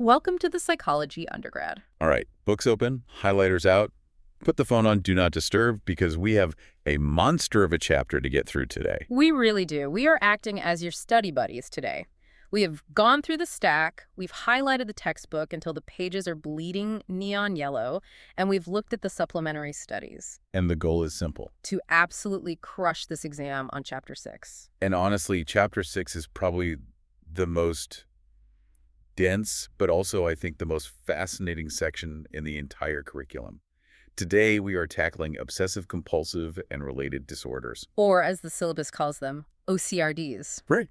Welcome to the Psychology Undergrad. All right, books open, highlighters out. Put the phone on Do Not Disturb because we have a monster of a chapter to get through today. We really do. We are acting as your study buddies today. We have gone through the stack, we've highlighted the textbook until the pages are bleeding neon yellow, and we've looked at the supplementary studies. And the goal is simple. To absolutely crush this exam on Chapter 6. And honestly, Chapter 6 is probably the most dense, but also, I think, the most fascinating section in the entire curriculum. Today, we are tackling obsessive-compulsive and related disorders. Or, as the syllabus calls them, OCRDs. Right.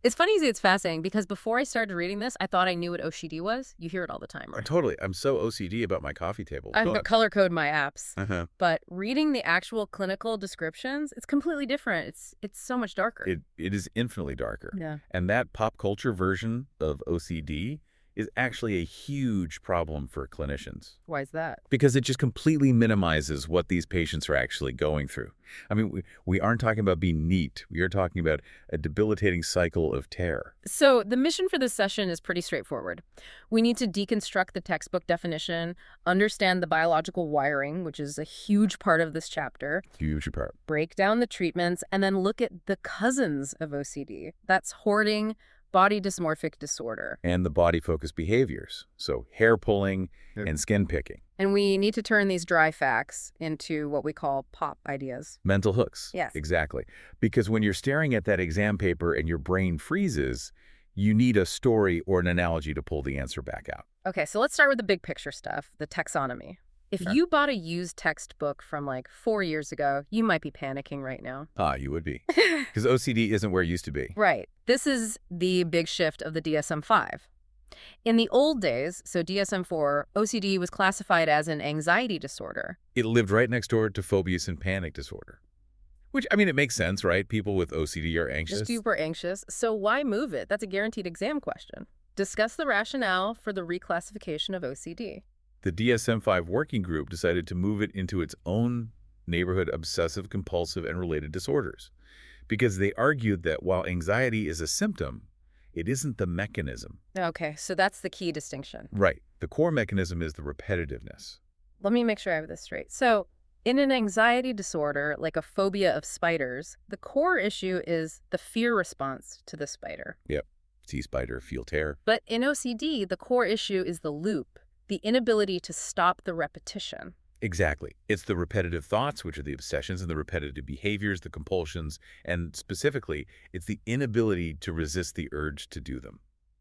It's funny it's fascinating because before I started reading this, I thought I knew what OCD was. You hear it all the time, right? Totally. I'm so OCD about my coffee table. I color code my apps. But reading the actual clinical descriptions, it's completely different. It's so much darker. It is infinitely darker. Yeah. And that pop culture version of OCD is actually a huge problem for clinicians. Why is that? Because it just completely minimizes what these patients are actually going through. I mean, we aren't talking about being neat. We are talking about a debilitating cycle of terror. So the mission for this session is pretty straightforward. We need to deconstruct the textbook definition, understand the biological wiring, which is a huge part of this chapter. Huge part. Break down the treatments, and then look at the cousins of OCD. That's hoarding, body dysmorphic disorder. And the body-focused behaviors. So hair pulling and skin picking. And we need to turn these dry facts into what we call pop ideas. Mental hooks. Yes. Exactly. Because when you're staring at that exam paper and your brain freezes, you need a story or an analogy to pull the answer back out. Okay, so let's start with the big picture stuff, the taxonomy. If you bought a used textbook from like 4 years ago, you might be panicking right now. You would be. Because OCD isn't where it used to be. Right. This is the big shift of the DSM-5. In the old days, so DSM-4, OCD was classified as an anxiety disorder. It lived right next door to phobias and panic disorder. Which, I mean, it makes sense, right? People with OCD are anxious. Just super anxious. So why move it? That's a guaranteed exam question. Discuss the rationale for the reclassification of OCD. The DSM-5 working group decided to move it into its own neighborhood obsessive, compulsive, and related disorders. Because they argued that while anxiety is a symptom, it isn't the mechanism. Okay, so that's the key distinction. Right. The core mechanism is the repetitiveness. Let me make sure I have this straight. So in an anxiety disorder, like a phobia of spiders, the core issue is the fear response to the spider. Yep. See spider, feel terror. But in OCD, the core issue is the loop, the inability to stop the repetition. Exactly. It's the repetitive thoughts, which are the obsessions, and the repetitive behaviors, the compulsions, and specifically, it's the inability to resist the urge to do them.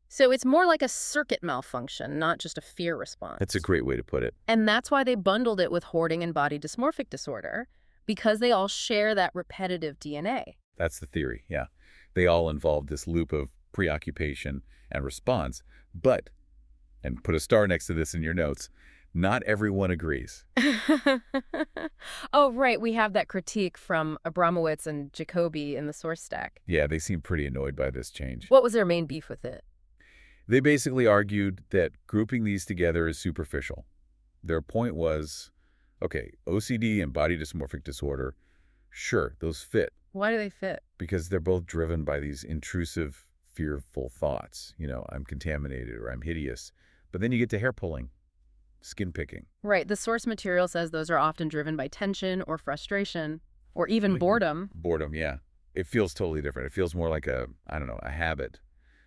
So it's more like a circuit malfunction, not just a fear response. That's a great way to put it. And that's why they bundled it with hoarding and body dysmorphic disorder, because they all share that repetitive DNA. That's the theory, yeah. They all involve this loop of preoccupation and response, but, and put a star next to this in your notes, not everyone agrees. Oh, right. We have that critique from Abramowitz and Jacoby in the source stack. Yeah, they seem pretty annoyed by this change. What was their main beef with it? They basically argued that grouping these together is superficial. Their point was, okay, OCD and body dysmorphic disorder, sure, those fit. Why do they fit? Because they're both driven by these intrusive, fearful thoughts. You know, I'm contaminated or I'm hideous. But then you get to hair pulling, skin picking. Right. The source material says those are often driven by tension or frustration or even boredom. Boredom, yeah. It feels totally different. It feels more like a habit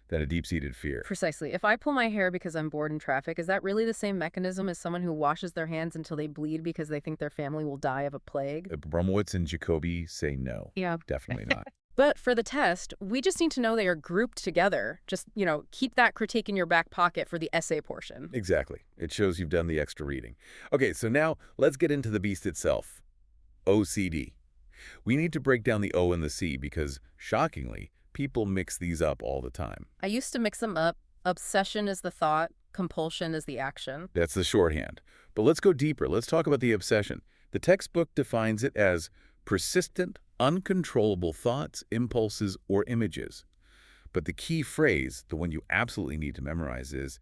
than a deep-seated fear. Precisely. If I pull my hair because I'm bored in traffic, is that really the same mechanism as someone who washes their hands until they bleed because they think their family will die of a plague? Abramowitz and Jacoby say no. Yeah. Definitely not. But for the test, we just need to know they are grouped together. Just, keep that critique in your back pocket for the essay portion. Exactly. It shows you've done the extra reading. Okay, so now let's get into the beast itself. OCD. We need to break down the O and the C because, shockingly, people mix these up all the time. I used to mix them up. Obsession is the thought, compulsion is the action. That's the shorthand. But let's go deeper. Let's talk about the obsession. The textbook defines it as persistent, uncontrollable thoughts, impulses, or images. But the key phrase, the one you absolutely need to memorize, is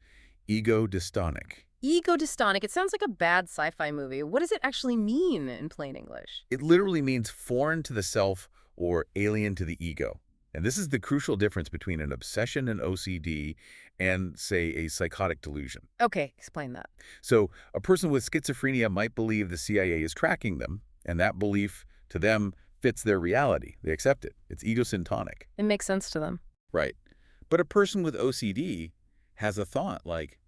ego-dystonic. Ego-dystonic. It sounds like a bad sci-fi movie. What does it actually mean in plain English? It literally means foreign to the self or alien to the ego. And this is the crucial difference between an obsession and OCD and, say, a psychotic delusion. Okay, explain that. So a person with schizophrenia might believe the CIA is tracking them, and that belief to them fits their reality. They accept it. It's ego-dystonic. It makes sense to them. Right. But a person with OCD has a thought like,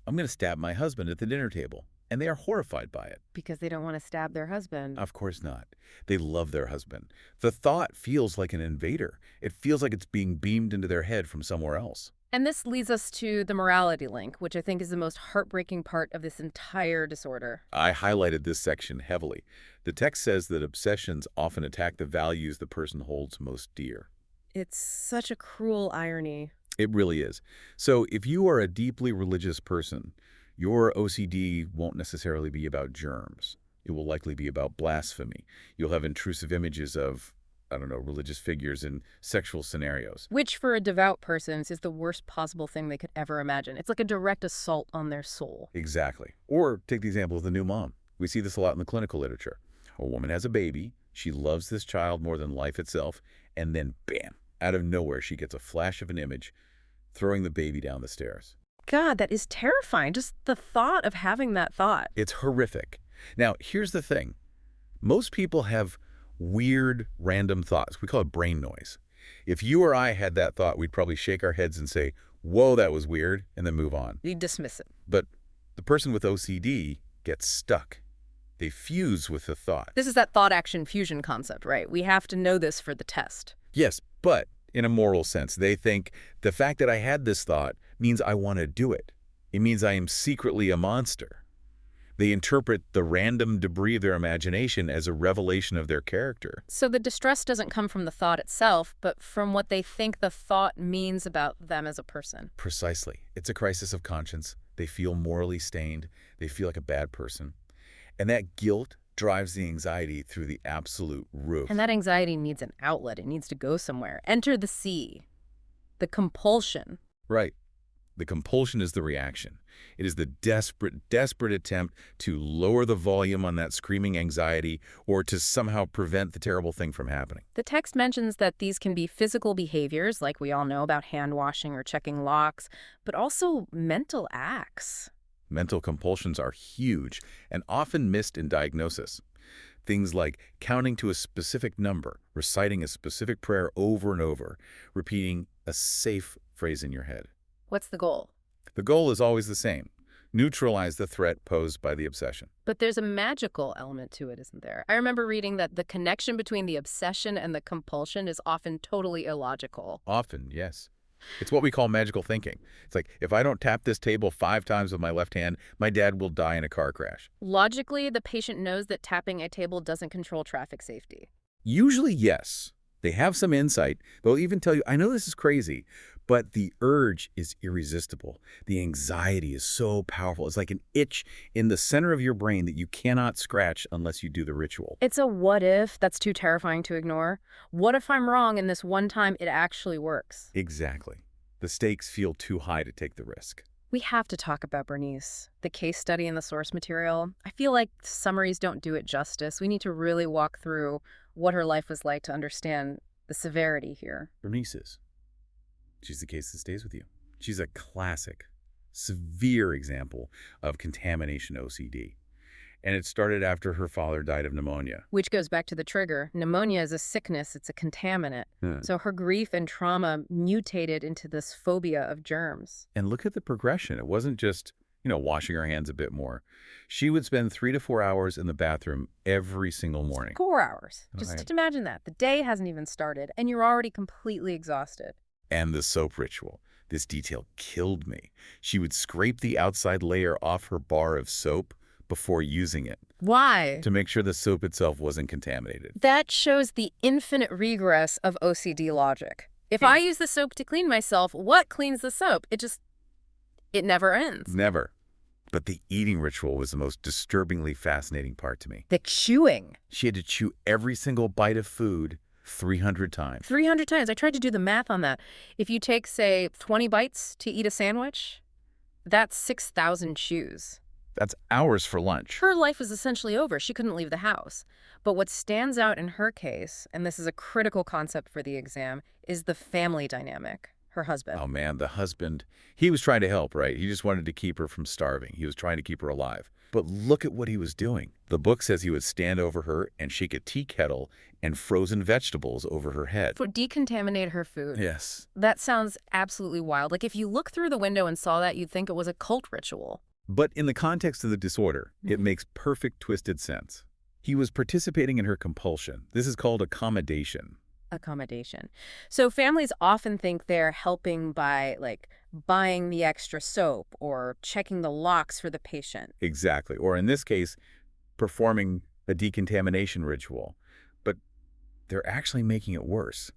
I'm going to stab my husband at the dinner table. And they are horrified by it. Because they don't want to stab their husband. Of course not. They love their husband. The thought feels like an invader. It feels like it's being beamed into their head from somewhere else. And this leads us to the morality link, which I think is the most heartbreaking part of this entire disorder. I highlighted this section heavily. The text says that obsessions often attack the values the person holds most dear. It's such a cruel irony. It really is. So if you are a deeply religious person, your OCD won't necessarily be about germs. It will likely be about blasphemy. You'll have intrusive images of, I don't know, religious figures in sexual scenarios. Which, for a devout person, is the worst possible thing they could ever imagine. It's like a direct assault on their soul. Exactly. Or take the example of the new mom. We see this a lot in the clinical literature. A woman has a baby. She loves this child more than life itself. And then, bam, out of nowhere, she gets a flash of an image throwing the baby down the stairs. God, that is terrifying. Just the thought of having that thought. It's horrific. Now, here's the thing. Most people have weird, random thoughts. We call it brain noise. If you or I had that thought, we'd probably shake our heads and say, whoa, that was weird, and then move on. You dismiss it. But the person with OCD gets stuck. They fuse with the thought. This is that thought-action fusion concept, right? We have to know this for the test. Yes, but in a moral sense, they think the fact that I had this thought means I want to do it. It means I am secretly a monster. They interpret the random debris of their imagination as a revelation of their character. So the distress doesn't come from the thought itself, but from what they think the thought means about them as a person. Precisely. It's a crisis of conscience. They feel morally stained. They feel like a bad person. And that guilt drives the anxiety through the absolute roof. And that anxiety needs an outlet. It needs to go somewhere. Enter the C, the compulsion. Right. The compulsion is the reaction. It is the desperate attempt to lower the volume on that screaming anxiety or to somehow prevent the terrible thing from happening. The text mentions that these can be physical behaviors, like we all know about hand washing or checking locks, but also mental acts. Mental compulsions are huge and often missed in diagnosis. Things like counting to a specific number, reciting a specific prayer over and over, repeating a safe phrase in your head. What's the goal? The goal is always the same. Neutralize the threat posed by the obsession. But there's a magical element to it, isn't there? I remember reading that the connection between the obsession and the compulsion is often totally illogical. Often, yes. It's what we call magical thinking. It's like, if I don't tap this table 5 times with my left hand, my dad will die in a car crash. Logically, the patient knows that tapping a table doesn't control traffic safety. Usually, yes. They have some insight. They'll even tell you, I know this is crazy, but the urge is irresistible. The anxiety is so powerful. It's like an itch in the center of your brain that you cannot scratch unless you do the ritual. It's a what if that's too terrifying to ignore. What if I'm wrong and this one time it actually works? Exactly. The stakes feel too high to take the risk. We have to talk about Bernice, the case study in the source material. I feel like summaries don't do it justice. We need to really walk through what her life was like to understand the severity here. Bernice is. She's the case that stays with you. She's a classic, severe example of contamination OCD. And it started after her father died of pneumonia. Which goes back to the trigger. Pneumonia is a sickness. It's a contaminant. So her grief and trauma mutated into this phobia of germs. And look at the progression. It wasn't just, washing her hands a bit more. She would spend 3 to 4 hours in the bathroom every single morning. 4 hours. Just imagine that. The day hasn't even started, and you're already completely exhausted. And the soap ritual. This detail killed me. She would scrape the outside layer off her bar of soap before using it. Why? To make sure the soap itself wasn't contaminated. That shows the infinite regress of OCD logic. If I use the soap to clean myself, what cleans the soap? It never ends. Never. But the eating ritual was the most disturbingly fascinating part to me. The chewing. She had to chew every single bite of food 300 times. 300 times. I tried to do the math on that. If you take, say, 20 bites to eat a sandwich, that's 6,000 chews. That's hours for lunch. Her life was essentially over. She couldn't leave the house. But what stands out in her case, and this is a critical concept for the exam, is the family dynamic, her husband. Oh, man, the husband. He was trying to help, right? He just wanted to keep her from starving. He was trying to keep her alive. But look at what he was doing. The book says he would stand over her and shake a tea kettle and frozen vegetables over her head. For decontaminate her food. Yes. That sounds absolutely wild. Like if you look through the window and saw that, you'd think it was a cult ritual. But in the context of the disorder, it makes perfect twisted sense. He was participating in her compulsion. This is called accommodation. Accommodation. So families often think they're helping by, like, buying the extra soap or checking the locks for the patient. Exactly. Or in this case, performing a decontamination ritual. But they're actually making it worse.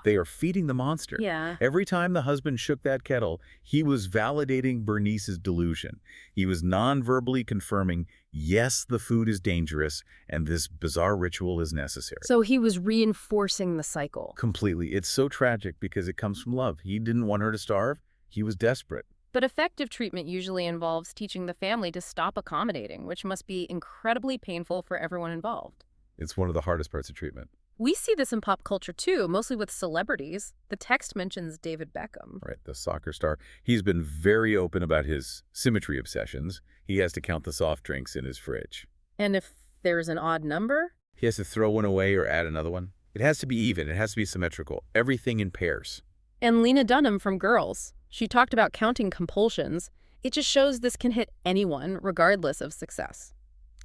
They are feeding the monster. Yeah. Every time the husband shook that kettle, he was validating Bernice's delusion. He was non-verbally confirming, yes, the food is dangerous, and this bizarre ritual is necessary. So he was reinforcing the cycle. Completely. It's so tragic because it comes from love. He didn't want her to starve. He was desperate. But effective treatment usually involves teaching the family to stop accommodating, which must be incredibly painful for everyone involved. It's one of the hardest parts of treatment. We see this in pop culture too, mostly with celebrities. The text mentions David Beckham. Right, the soccer star. He's been very open about his symmetry obsessions. He has to count the soft drinks in his fridge. And if there's an odd number? He has to throw one away or add another one. It has to be even. It has to be symmetrical. Everything in pairs. And Lena Dunham from Girls, she talked about counting compulsions. It just shows this can hit anyone, regardless of success.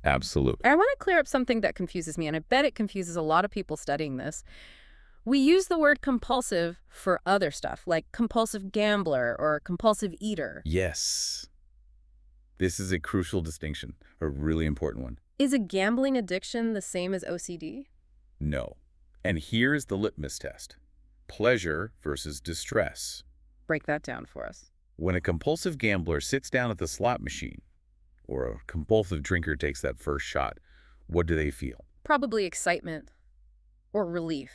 Absolutely. I want to clear up something that confuses me, and I bet it confuses a lot of people studying this. We use the word compulsive for other stuff, like compulsive gambler or compulsive eater. Yes. This is a crucial distinction, a really important one. Is a gambling addiction the same as OCD? No. And here's the litmus test. Pleasure versus distress. Break that down for us. When a compulsive gambler sits down at the slot machine, or a compulsive drinker takes that first shot, what do they feel? Probably excitement or relief,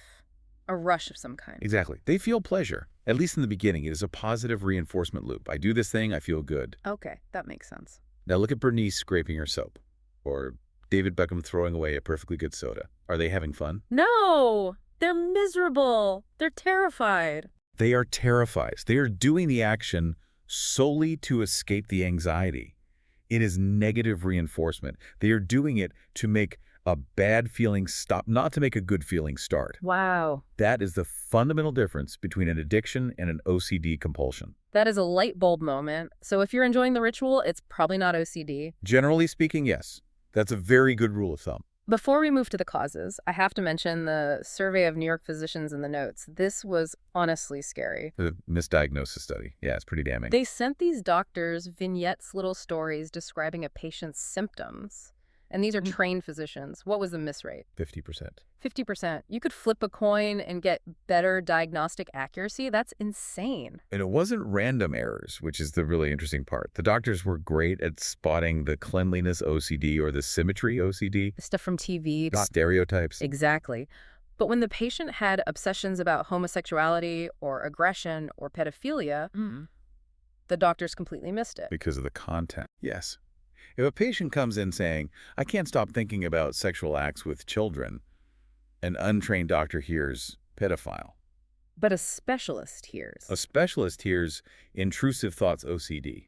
a rush of some kind. Exactly. They feel pleasure. At least in the beginning, it is a positive reinforcement loop. I do this thing, I feel good. Okay, that makes sense. Now look at Bernice scraping her soap, or David Beckham throwing away a perfectly good soda. Are they having fun? No! They're miserable. They're terrified. They are terrified. They are doing the action solely to escape the anxiety. It is negative reinforcement. They are doing it to make a bad feeling stop, not to make a good feeling start. Wow. That is the fundamental difference between an addiction and an OCD compulsion. That is a light bulb moment. So if you're enjoying the ritual, it's probably not OCD. Generally speaking, yes. That's a very good rule of thumb. Before we move to the causes, I have to mention the survey of New York physicians in the notes. This was honestly scary. The misdiagnosis study. Yeah, it's pretty damning. They sent these doctors vignettes, little stories describing a patient's symptoms. And these are trained physicians. What was the miss rate? 50%. 50%. You could flip a coin and get better diagnostic accuracy. That's insane. And it wasn't random errors, which is the really interesting part. The doctors were great at spotting the cleanliness OCD or the symmetry OCD. Stuff from TV. Not stereotypes. Exactly. But when the patient had obsessions about homosexuality or aggression or pedophilia, the doctors completely missed it. Because of the content. Yes. If a patient comes in saying, I can't stop thinking about sexual acts with children, an untrained doctor hears pedophile. But a specialist hears. A specialist hears intrusive thoughts OCD.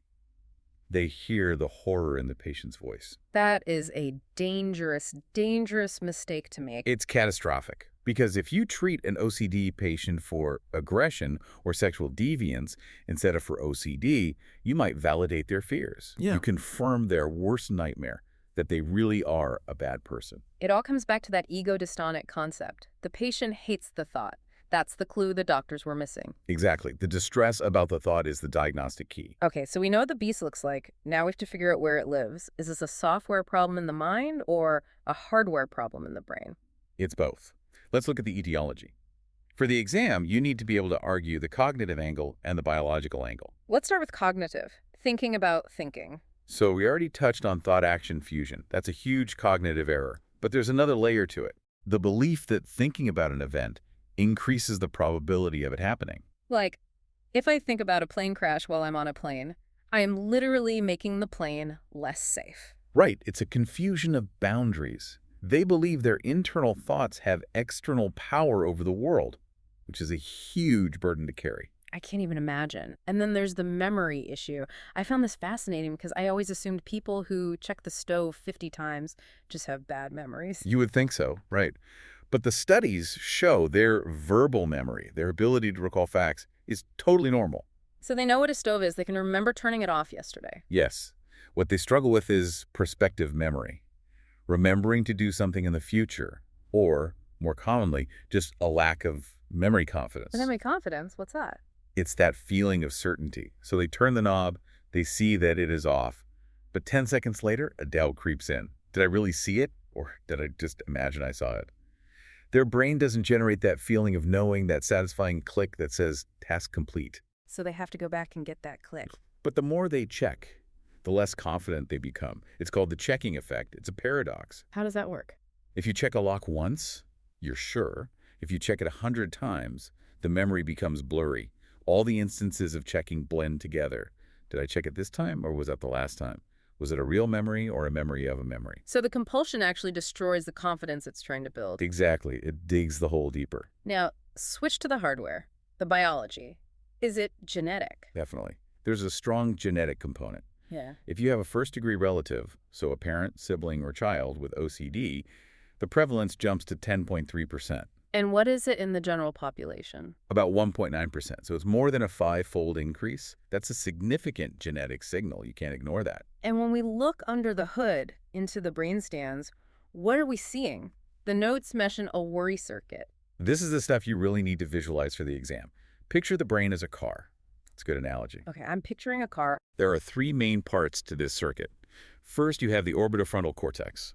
They hear the horror in the patient's voice. That is a dangerous, dangerous mistake to make. It's catastrophic. Because if you treat an OCD patient for aggression or sexual deviance instead of for OCD, you might validate their fears. Yeah. You confirm their worst nightmare, that they really are a bad person. It all comes back to that ego-dystonic concept. The patient hates the thought. That's the clue the doctors were missing. Exactly. The distress about the thought is the diagnostic key. Okay, so we know what the beast looks like. Now we have to figure out where it lives. Is this a software problem in the mind or a hardware problem in the brain? It's both. Let's look at the etiology. For the exam, you need to be able to argue the cognitive angle and the biological angle. Let's start with cognitive. Thinking about thinking. So we already touched on thought-action fusion. That's a huge cognitive error. But there's another layer to it. The belief that thinking about an event increases the probability of it happening. Like, if I think about a plane crash while I'm on a plane, I am literally making the plane less safe. Right, it's a confusion of boundaries. They believe their internal thoughts have external power over the world, which is a huge burden to carry. I can't even imagine. And then there's the memory issue. I found this fascinating because I always assumed people who check the stove 50 times just have bad memories. You would think so, right. But the studies show their verbal memory, their ability to recall facts, is totally normal. So they know what a stove is. They can remember turning it off yesterday. Yes. What they struggle with is perspective memory, remembering to do something in the future, or, more commonly, just a lack of memory confidence. Memory confidence? What's that? It's that feeling of certainty. So they turn the knob, they see that it is off, but 10 seconds later, a doubt creeps in. Did I really see it, or did I just imagine I saw it? Their brain doesn't generate that feeling of knowing, that satisfying click that says, task complete. So they have to go back and get that click. But the more they check, the less confident they become. It's called the checking effect. It's a paradox. How does that work? If you check a lock once, you're sure. If you check it 100 times, the memory becomes blurry. All the instances of checking blend together. Did I check it this time, or was that the last time? Was it a real memory or a memory of a memory? So the compulsion actually destroys the confidence it's trying to build. Exactly. It digs the hole deeper. Now, switch to the hardware, the biology. Is it genetic? Definitely. There's a strong genetic component. Yeah. If you have a first-degree relative, so a parent, sibling, or child with OCD, the prevalence jumps to 10.3%. And what is it in the general population? About 1.9%. So it's more than a 5-fold increase. That's a significant genetic signal. You can't ignore that. And when we look under the hood into the brain scans, what are we seeing? The notes mention a worry circuit. This is the stuff you really need to visualize for the exam. Picture the brain as a car. It's a good analogy. Okay, I'm picturing a car. There are 3 main parts to this circuit. First, you have the orbitofrontal cortex.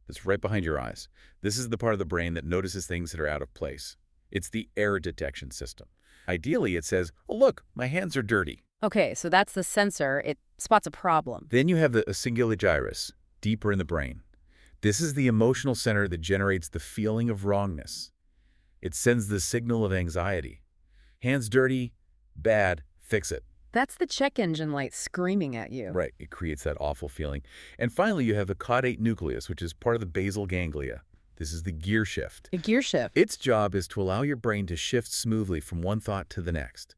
It's right behind your eyes. This is the part of the brain that notices things that are out of place. It's the error detection system. Ideally, it says, oh, look, my hands are dirty. Okay, so that's the sensor. It spots a problem. Then you have the cingulate gyrus, deeper in the brain. This is the emotional center that generates the feeling of wrongness. It sends the signal of anxiety. Hands dirty, bad, fix it. That's the check engine light screaming at you. Right, it creates that awful feeling. And finally, you have the caudate nucleus, which is part of the basal ganglia. This is the gear shift. A gear shift. Its job is to allow your brain to shift smoothly from one thought to the next.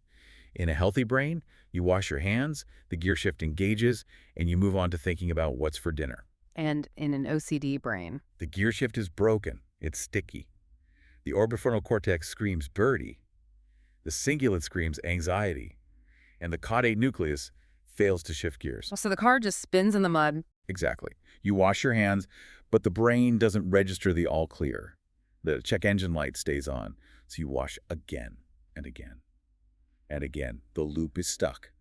In a healthy brain, you wash your hands, the gear shift engages, and you move on to thinking about what's for dinner. And in an OCD brain. The gear shift is broken. It's sticky. The orbitofrontal cortex screams birdie. The cingulate screams anxiety. And the caudate nucleus fails to shift gears. So the car just spins in the mud. Exactly. You wash your hands, but the brain doesn't register the all clear. The check engine light stays on, so you wash again and again and again. The loop is stuck.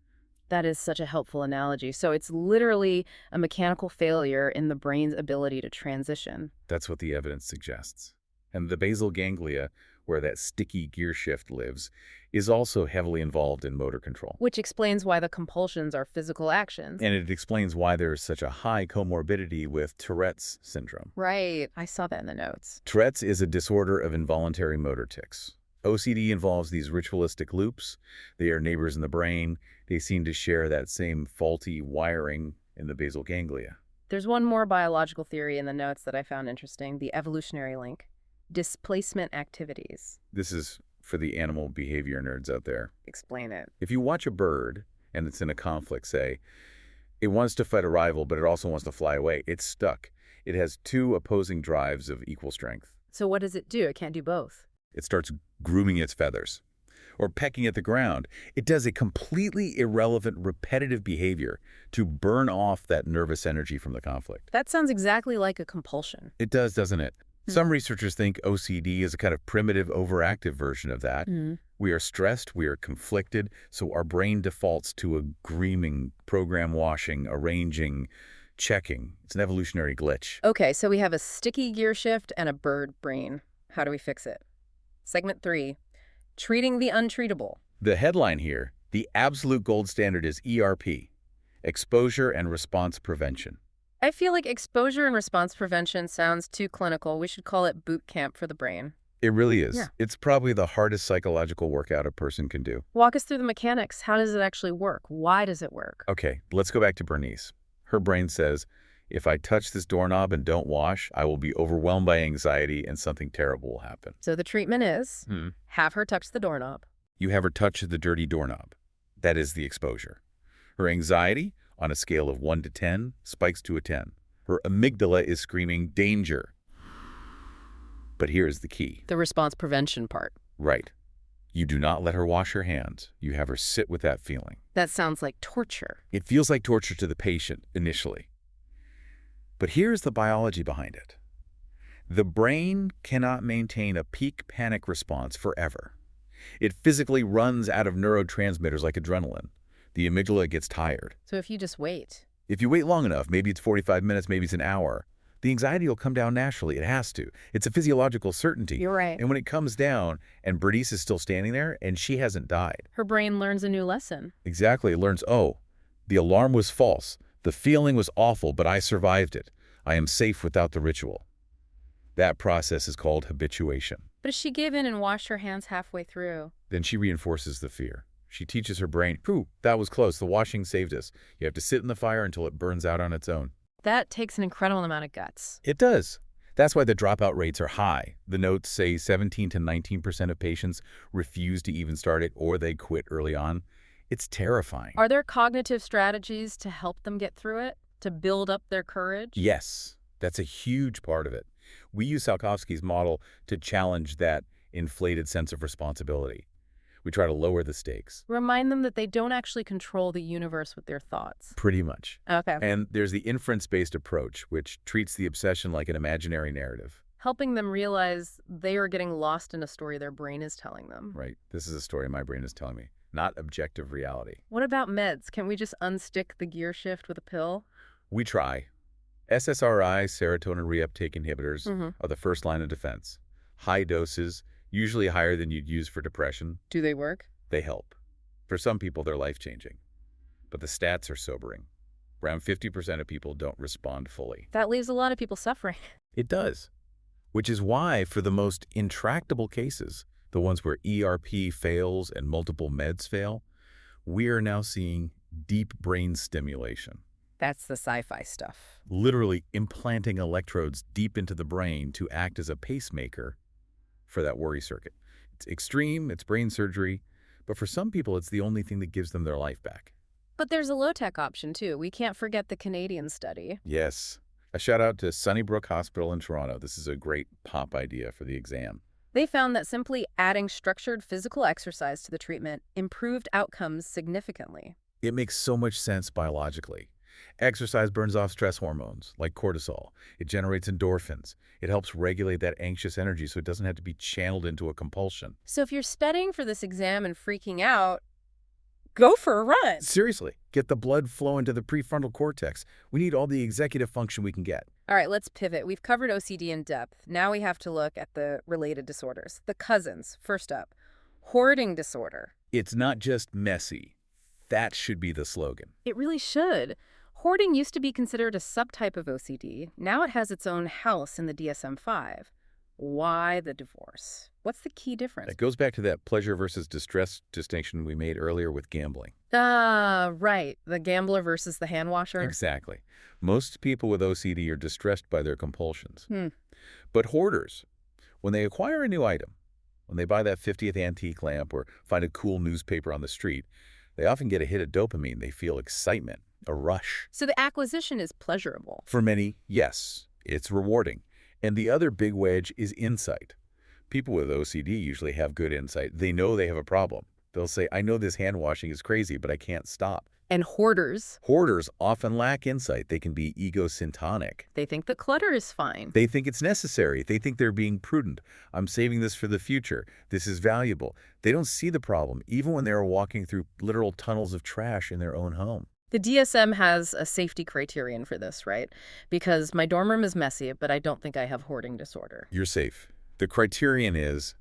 That is such a helpful analogy. So it's literally a mechanical failure in the brain's ability to transition. That's what the evidence suggests. And the basal ganglia, where that sticky gear shift lives, is also heavily involved in motor control. Which explains why the compulsions are physical actions. And it explains why there is such a high comorbidity with Tourette's syndrome. Right. I saw that in the notes. Tourette's is a disorder of involuntary motor tics. OCD involves these ritualistic loops. They are neighbors in the brain. They seem to share that same faulty wiring in the basal ganglia. There's one more biological theory in the notes that I found interesting, the evolutionary link. Displacement activities. This is for the animal behavior nerds out there. Explain it. If you watch a bird and it's in a conflict, say, it wants to fight a rival, but it also wants to fly away. It's stuck. It has 2 opposing drives of equal strength. So what does it do? It can't do both. It starts grooming its feathers or pecking at the ground. It does a completely irrelevant, repetitive behavior to burn off that nervous energy from the conflict. That sounds exactly like a compulsion. It does, doesn't it? Some researchers think OCD is a kind of primitive, overactive version of that. We are stressed, we are conflicted, so our brain defaults to a grooming, program washing, arranging, checking. It's an evolutionary glitch. Okay, so we have a sticky gear shift and a bird brain. How do we fix it? Segment 3, treating the untreatable. The headline here, the absolute gold standard is ERP, exposure and response prevention. I feel like exposure and response prevention sounds too clinical. We should call it boot camp for the brain. It really is. Yeah. It's probably the hardest psychological workout a person can do. Walk us through the mechanics. How does it actually work? Why does it work? Okay, let's go back to Bernice. Her brain says, if I touch this doorknob and don't wash, I will be overwhelmed by anxiety and something terrible will happen. So the treatment is have her touch the doorknob. You have her touch the dirty doorknob. That is the exposure. Her anxiety, on a scale of 1 to 10, spikes to a 10. Her amygdala is screaming, danger. But here's the key. The response prevention part. Right. You do not let her wash her hands. You have her sit with that feeling. That sounds like torture. It feels like torture to the patient initially. But here's the biology behind it. The brain cannot maintain a peak panic response forever. It physically runs out of neurotransmitters like adrenaline. The amygdala gets tired. So if you just wait. If you wait long enough, maybe it's 45 minutes, maybe it's an hour, the anxiety will come down naturally. It has to. It's a physiological certainty. You're right. And when it comes down and Bernice is still standing there and she hasn't died. Her brain learns a new lesson. Exactly. It learns, oh, the alarm was false. The feeling was awful, but I survived it. I am safe without the ritual. That process is called habituation. But if she gave in and washed her hands halfway through? Then she reinforces the fear. She teaches her brain, "Phew, that was close. The washing saved us. You have to sit in the fire until it burns out on its own." That takes an incredible amount of guts. It does. That's why the dropout rates are high. The notes say 17 to 19% of patients refuse to even start it or they quit early on. It's terrifying. Are there cognitive strategies to help them get through it? To build up their courage? Yes, that's a huge part of it. We use Salkovsky's model to challenge that inflated sense of responsibility. We try to lower the stakes. Remind them that they don't actually control the universe with their thoughts. Pretty much. Okay. And there's the inference-based approach, which treats the obsession like an imaginary narrative. Helping them realize they are getting lost in a story their brain is telling them. Right. This is a story my brain is telling me, not objective reality. What about meds? Can we just unstick the gear shift with a pill? We try. SSRIs, serotonin reuptake inhibitors, are the first line of defense. High doses, usually higher than you'd use for depression. Do they work? They help. For some people, they're life-changing. But the stats are sobering. Around 50% of people don't respond fully. That leaves a lot of people suffering. It does. Which is why, for the most intractable cases, the ones where ERP fails and multiple meds fail, we are now seeing deep brain stimulation. That's the sci-fi stuff. Literally implanting electrodes deep into the brain to act as a pacemaker for that worry circuit. It's extreme, it's brain surgery, but for some people it's the only thing that gives them their life back. But there's a low-tech option, too. We can't forget the Canadian study. Yes. A shout out to Sunnybrook Hospital in Toronto. This is a great pop idea for the exam. They found that simply adding structured physical exercise to the treatment improved outcomes significantly. It makes so much sense biologically. Exercise burns off stress hormones, like cortisol. It generates endorphins. It helps regulate that anxious energy so it doesn't have to be channeled into a compulsion. So if you're studying for this exam and freaking out, go for a run. Seriously, get the blood flowing to the prefrontal cortex. We need all the executive function we can get. All right, let's pivot. We've covered OCD in depth. Now we have to look at the related disorders. The cousins, first up. Hoarding disorder. It's not just messy. That should be the slogan. It really should. Hoarding used to be considered a subtype of OCD. Now it has its own house in the DSM-5. Why the divorce? What's the key difference? It goes back to that pleasure versus distress distinction we made earlier with gambling. Right. The gambler versus the hand washer. Exactly. Most people with OCD are distressed by their compulsions. But hoarders, when they acquire a new item, when they buy that 50th antique lamp or find a cool newspaper on the street, they often get a hit of dopamine. They feel excitement, a rush. So the acquisition is pleasurable. For many, yes, it's rewarding. And the other big wedge is insight. People with OCD usually have good insight. They know they have a problem. They'll say, I know this hand washing is crazy, but I can't stop. And hoarders? Hoarders often lack insight. They can be ego-dystonic. They think the clutter is fine. They think it's necessary. They think they're being prudent. I'm saving this for the future. This is valuable. They don't see the problem, even when they're walking through literal tunnels of trash in their own home. The DSM has a safety criterion for this, right? Because my dorm room is messy, but I don't think I have hoarding disorder. You're safe. The criterion is,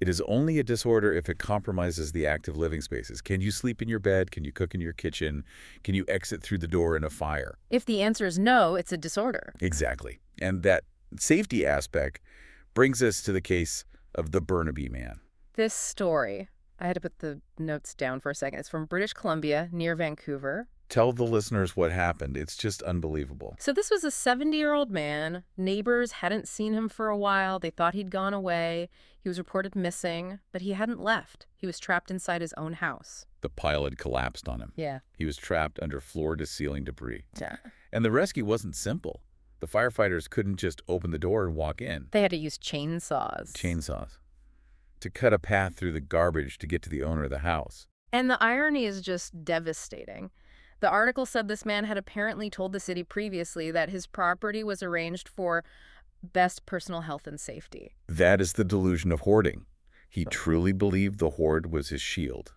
it is only a disorder if it compromises the active living spaces. Can you sleep in your bed? Can you cook in your kitchen? Can you exit through the door in a fire? If the answer is no, it's a disorder. Exactly. And that safety aspect Brings us to the case of the Burnaby man. This story, I had to put the notes down for a second. It's from British Columbia, near Vancouver. Tell the listeners what happened. It's just unbelievable. So this was a 70-year-old man. Neighbors hadn't seen him for a while. They thought he'd gone away. He was reported missing, but he hadn't left. He was trapped inside his own house. The pile had collapsed on him. Yeah. He was trapped under floor-to-ceiling debris. Yeah. And the rescue wasn't simple. The firefighters couldn't just open the door and walk in. They had to use chainsaws. To cut a path through the garbage to get to the owner of the house. And the irony is just devastating. The article said this man had apparently told the city previously that his property was arranged for best personal health and safety. That is the delusion of hoarding. He truly believed the hoard was his shield.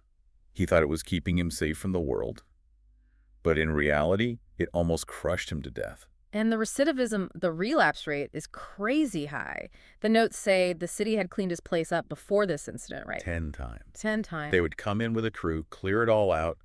He thought it was keeping him safe from the world. But in reality, it almost crushed him to death. And the recidivism, the relapse rate, is crazy high. The notes say the city had cleaned his place up before this incident, right? 10 times. 10 times. They would come in with a crew, clear it all out,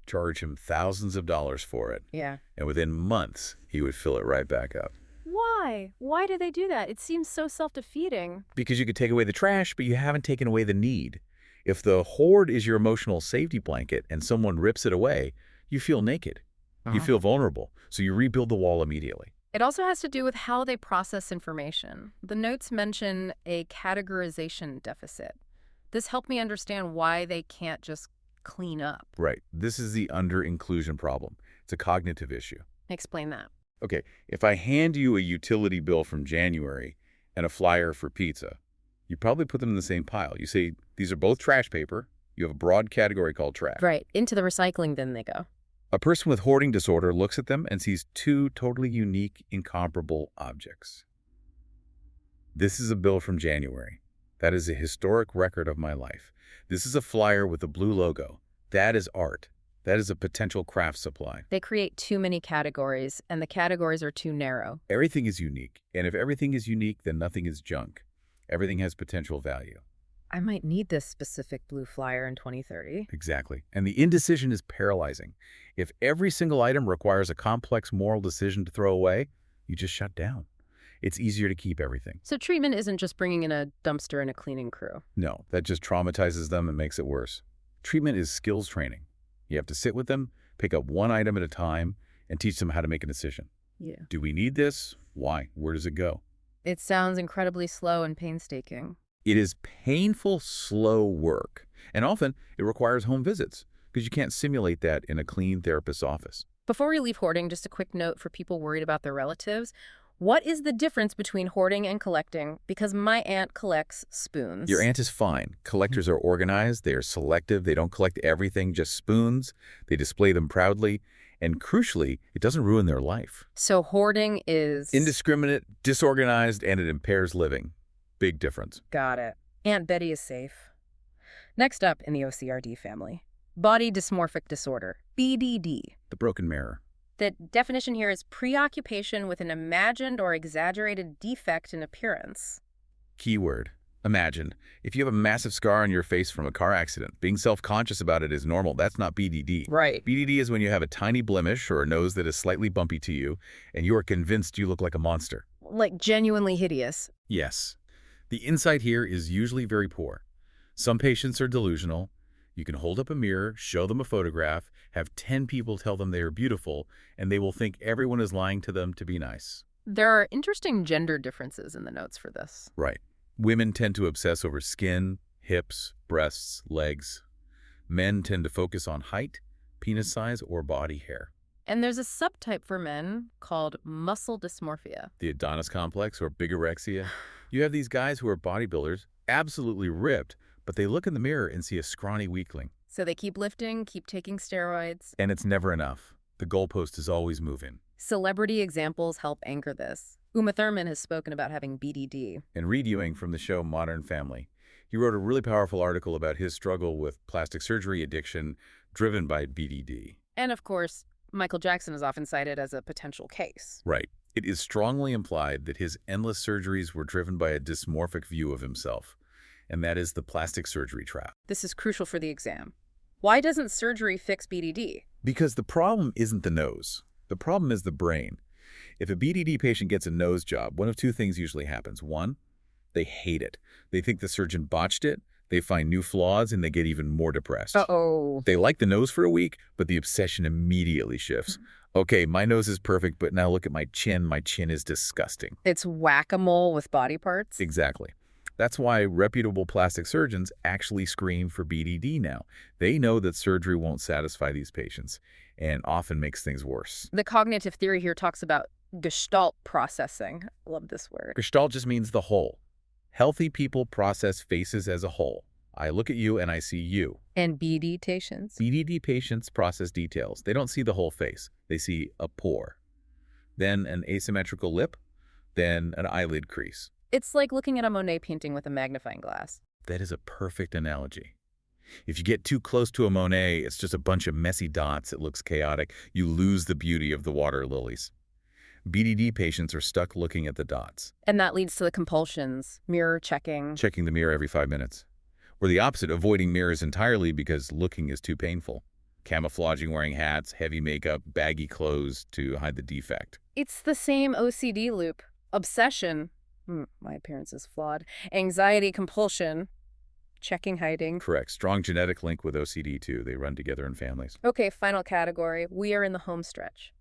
charge him thousands of dollars for it. Yeah. And within months, he would fill it right back up. Why? Why do they do that? It seems so self-defeating. Because you could take away the trash, but you haven't taken away the need. If the hoard is your emotional safety blanket and someone rips it away, you feel naked. You feel vulnerable, so you rebuild the wall immediately. It also has to do with how they process information. The notes mention a categorization deficit. This helped me understand why they can't just clean up. Right. This is the under-inclusion problem. It's a cognitive issue. Explain that. Okay, if I hand you a utility bill from January and a flyer for pizza, you probably put them in the same pile. You say, these are both trash paper. You have a broad category called trash. Right. Into the recycling bin they go. A person with hoarding disorder looks at them and sees two totally unique, incomparable objects. This is a bill from January. That is a historic record of my life. This is a flyer with a blue logo. That is art. That is a potential craft supply. They create too many categories, and the categories are too narrow. Everything is unique. And if everything is unique, then nothing is junk. Everything has potential value. I might need this specific blue flyer in 2030. Exactly. And the indecision is paralyzing. If every single item requires a complex moral decision to throw away, you just shut down. It's easier to keep everything. So treatment isn't just bringing in a dumpster and a cleaning crew. No, that just traumatizes them and makes it worse. Treatment is skills training. You have to sit with them, pick up one item at a time, and teach them how to make a decision. Yeah. Do we need this? Why? Where does it go? It sounds incredibly slow and painstaking. It is painful, slow work. And often, it requires home visits, because you can't simulate that in a clean therapist's office. Before we leave hoarding, just a quick note for people worried about their relatives. What is the difference between hoarding and collecting? Because my aunt collects spoons. Your aunt is fine. Collectors are organized. They are selective. They don't collect everything, just spoons. They display them proudly. And crucially, it doesn't ruin their life. So hoarding is... indiscriminate, disorganized, and it impairs living. Big difference. Got it. Aunt Betty is safe. Next up in the OCRD family, body dysmorphic disorder, BDD. The broken mirror. The definition here is preoccupation with an imagined or exaggerated defect in appearance. Keyword, imagine. If you have a massive scar on your face from a car accident, being self-conscious about it is normal. That's not BDD. Right. BDD is when you have a tiny blemish or a nose that is slightly bumpy to you, and you are convinced you look like a monster. Like genuinely hideous. Yes. The insight here is usually very poor. Some patients are delusional. You can hold up a mirror, show them a photograph, have 10 people tell them they are beautiful, and they will think everyone is lying to them to be nice. There are interesting gender differences in the notes for this. Right. Women tend to obsess over skin, hips, breasts, legs. Men tend to focus on height, penis size, or body hair. And there's a subtype for men called muscle dysmorphia. The Adonis complex or bigorexia. You have these guys who are bodybuilders, absolutely ripped, but they look in the mirror and see a scrawny weakling. So they keep lifting, keep taking steroids. And it's never enough. The goalpost is always moving. Celebrity examples help anchor this. Uma Thurman has spoken about having BDD. And Reed Ewing from the show Modern Family. He wrote a really powerful article about his struggle with plastic surgery addiction driven by BDD. And of course, Michael Jackson is often cited as a potential case. Right. It is strongly implied that his endless surgeries were driven by a dysmorphic view of himself. And that is the plastic surgery trap. This is crucial for the exam. Why doesn't surgery fix BDD? Because the problem isn't the nose. The problem is the brain. If a BDD patient gets a nose job, one of two things usually happens. One, They hate it. They think the surgeon botched it, they find new flaws, and they get even more depressed. Uh-oh. They like the nose for a week, but the obsession immediately shifts. Okay, my nose is perfect, but now look at my chin. My chin is disgusting. It's whack-a-mole with body parts? Exactly. That's why reputable plastic surgeons actually screen for BDD now. They know that surgery won't satisfy these patients and often makes things worse. The cognitive theory here talks about gestalt processing. I love this word. Gestalt just means the whole. Healthy people process faces as a whole. I look at you and I see you. And BD patients? BDD patients process details. They don't see the whole face. They see a pore, then an asymmetrical lip, then an eyelid crease. It's like looking at a Monet painting with a magnifying glass. That is a perfect analogy. If you get too close to a Monet, it's just a bunch of messy dots. It looks chaotic. You lose the beauty of the water lilies. BDD patients are stuck looking at the dots. And that leads to the compulsions, mirror checking. Checking the mirror every 5 minutes. We're the opposite, avoiding mirrors entirely because looking is too painful. Camouflaging, wearing hats, heavy makeup, baggy clothes to hide the defect. It's the same OCD loop. Obsession. My appearance is flawed. Anxiety, compulsion. Checking, hiding. Correct. Strong genetic link with OCD too. They run together in families. Okay, final category. We are in the home stretch.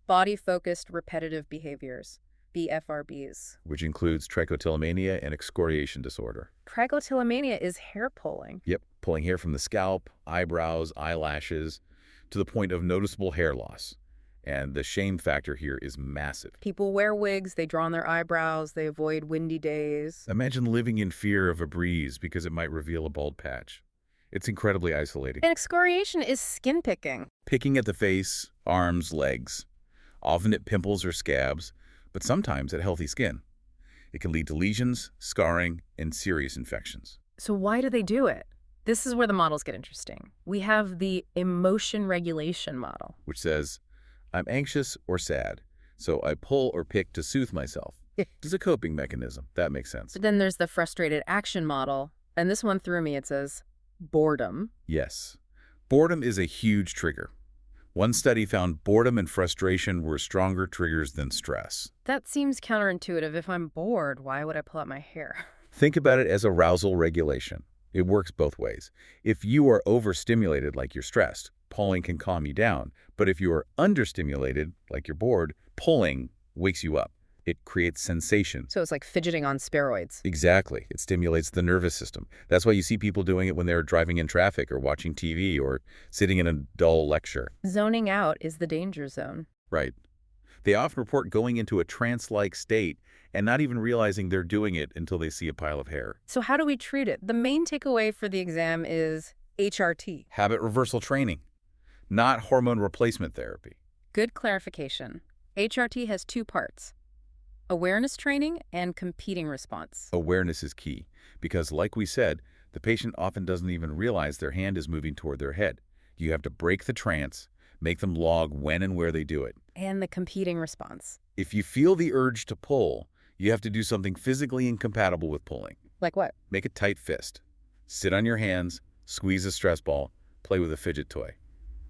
Body-focused repetitive behaviors, BFRBs. Which includes trichotillomania and excoriation disorder. Trichotillomania is hair pulling. Yep, pulling hair from the scalp, eyebrows, eyelashes, to the point of noticeable hair loss. And the shame factor here is massive. People wear wigs, they draw on their eyebrows, they avoid windy days. Imagine living in fear of a breeze because it might reveal a bald patch. It's incredibly isolating. And excoriation is skin picking. Picking at the face, arms, legs. Often at pimples or scabs, but sometimes at healthy skin. It can lead to lesions, scarring, and serious infections. So why do they do it? This is where the models get interesting. We have the emotion regulation model, Which says, I'm anxious or sad, so I pull or pick to soothe myself. It's a coping mechanism. That makes sense. But then there's the frustrated action model, and this one threw me. It says boredom. Yes. Boredom is a huge trigger. One study found boredom and frustration were stronger triggers than stress. That seems counterintuitive. If I'm bored, why would I pull out my hair? Think about it as arousal regulation. It works both ways. If you are overstimulated, like you're stressed, pulling can calm you down. But if you are understimulated, like you're bored, pulling wakes you up. It creates sensation. So it's like fidgeting on steroids. Exactly. It stimulates the nervous system. That's why you see people doing it when they're driving in traffic or watching TV or sitting in a dull lecture. Zoning out is the danger zone. Right. They often report going into a trance-like state and not even realizing they're doing it until they see a pile of hair. So how do we treat it? The main takeaway for the exam is HRT. Habit reversal training, not hormone replacement therapy. Good clarification. HRT has 2 parts. Awareness training and competing response. Awareness is key because, like we said, the patient often doesn't even realize their hand is moving toward their head. You have to break the trance, make them log when and where they do it. And the competing response. If you feel the urge to pull, you have to do something physically incompatible with pulling. Like what? Make a tight fist. Sit on your hands, squeeze a stress ball, play with a fidget toy.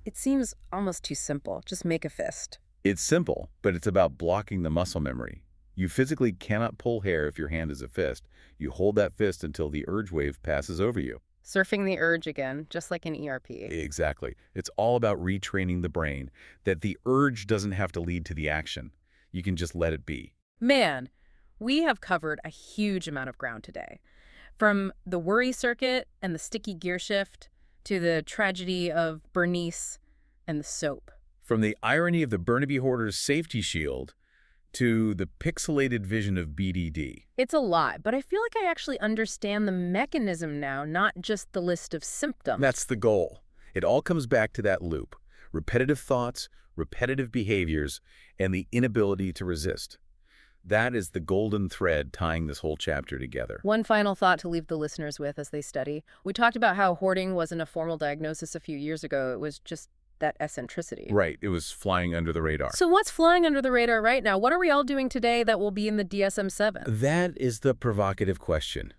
It seems almost too simple. Just make a fist. It's simple, but it's about blocking the muscle memory. You physically cannot pull hair if your hand is a fist. You hold that fist until the urge wave passes over you. Surfing the urge again, just like in ERP. Exactly. It's all about retraining the brain that the urge doesn't have to lead to the action. You can just let it be. Man, we have covered a huge amount of ground today. From the worry circuit and the sticky gear shift to the tragedy of Bernice and the soap. From the irony of the Burnaby Hoarder's safety shield to the pixelated vision of BDD. It's a lot, but I feel like I actually understand the mechanism now, not just the list of symptoms. That's the goal. It all comes back to that loop. Repetitive thoughts, repetitive behaviors, and the inability to resist. That is the golden thread tying this whole chapter together. One final thought to leave the listeners with as they study. We talked about how hoarding wasn't a formal diagnosis a few years ago. It was just that eccentricity. Right. It was flying under the radar. So what's flying under the radar right now? What are we all doing today that will be in the DSM-7? That is the provocative question.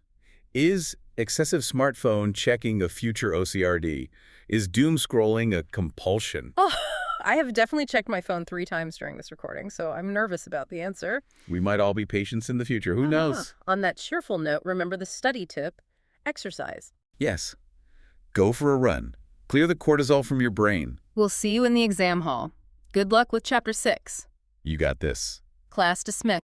Is excessive smartphone checking a future OCRD? Is doom scrolling a compulsion? Oh, I have definitely checked my phone 3 times during this recording, so I'm nervous about the answer. We might all be patients in the future. Who knows? On that cheerful note, remember the study tip: exercise. Yes. Go for a run. Clear the cortisol from your brain. We'll see you in the exam hall. Good luck with Chapter 6. You got this. Class dismissed.